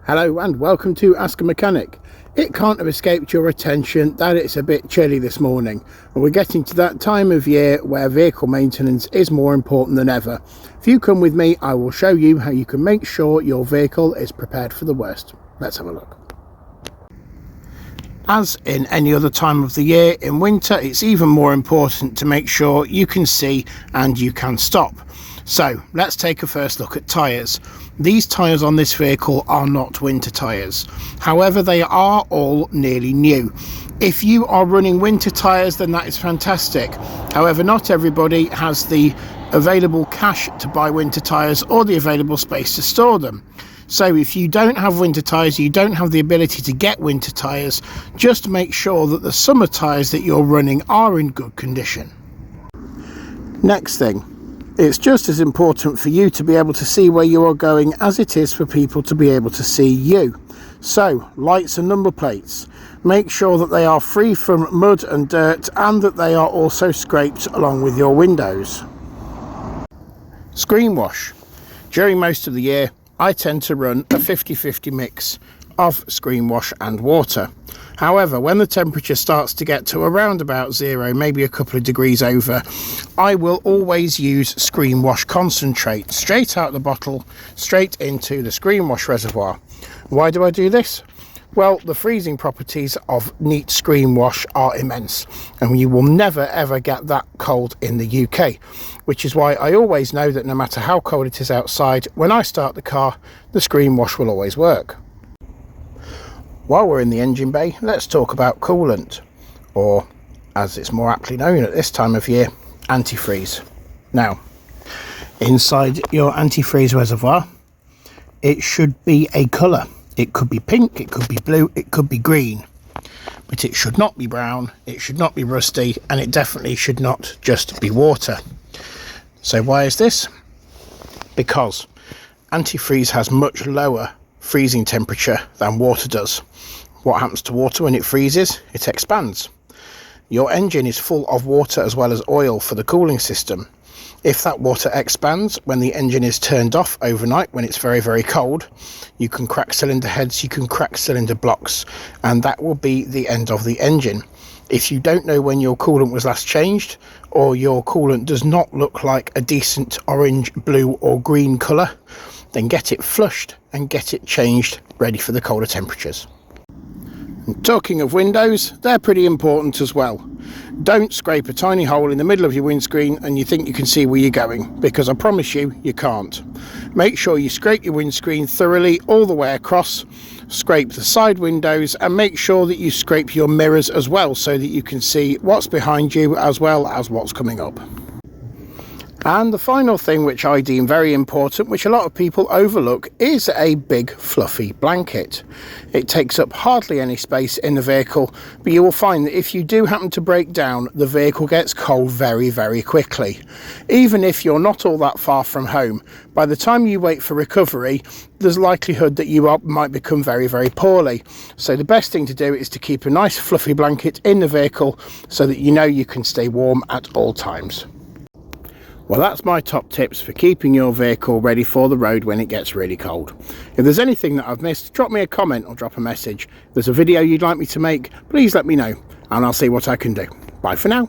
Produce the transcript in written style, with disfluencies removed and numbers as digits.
Hello and welcome to Ask a Mechanic. It can't have escaped your attention that it's a bit chilly this morning, and we're getting to that time of year where vehicle maintenance is more important than ever. If you come with me, I will show you how you can make sure your vehicle is prepared for the worst. Let's have a look. As in any other time of the year, in winter it's even more important to make sure you can see and you can stop. So let's take a first look at tyres. These tyres on this vehicle are not winter tyres. However, they are all nearly new. If you are running winter tyres, then that is fantastic. However, not everybody has the available cash to buy winter tyres or the available space to store them. So if you don't have winter tyres, you don't have the ability to get winter tyres, just make sure that the summer tyres that you're running are in good condition. Next thing, it's just as important for you to be able to see where you are going as it is for people to be able to see you. So, lights and number plates. Make sure that they are free from mud and dirt and that they are also scraped along with your windows. Screen wash. During most of the year, I tend to run a 50-50 mix of screen wash and water. However, when the temperature starts to get to around about 0, maybe a couple of degrees over, I will always use screen wash concentrate straight out the bottle, straight into the screen wash reservoir. Why do I do this? Well, the freezing properties of neat screen wash are immense, and you will never ever get that cold in the UK, which is why I always know that no matter how cold it is outside, when I start the car, the screen wash will always work. While we're in the engine bay, let's talk about coolant, or as it's more aptly known at this time of year, antifreeze. Now, inside your antifreeze reservoir, it should be a colour. It could be pink, it could be blue, it could be green, but it should not be brown, it should not be rusty, and it definitely should not just be water. So why is this? Because antifreeze has much lower freezing temperature than water does. What happens to water when it freezes? It expands. Your engine is full of water as well as oil for the cooling system. If that water expands when the engine is turned off overnight, when it's very, very cold, you can crack cylinder heads, you can crack cylinder blocks, and that will be the end of the engine. If you don't know when your coolant was last changed, or your coolant does not look like a decent orange, blue or green colour, then get it flushed and get it changed, ready for the colder temperatures. And talking of windows, they're pretty important as well. Don't scrape a tiny hole in the middle of your windscreen and you think you can see where you're going, because I promise you, you can't. Make sure you scrape your windscreen thoroughly all the way across, scrape the side windows, and make sure that you scrape your mirrors as well so that you can see what's behind you as well as what's coming up. And the final thing which I deem very important, which a lot of people overlook, is a big fluffy blanket. It takes up hardly any space in the vehicle, but you will find that if you do happen to break down, the vehicle gets cold very, very quickly. Even if you're not all that far from home, by the time you wait for recovery, there's likelihood that you might become very, very poorly. So the best thing to do is to keep a nice fluffy blanket in the vehicle so that you know you can stay warm at all times. Well, that's my top tips for keeping your vehicle ready for the road when it gets really cold. If there's anything that I've missed, drop me a comment or drop a message. If there's a video you'd like me to make, please let me know and I'll see what I can do. Bye for now.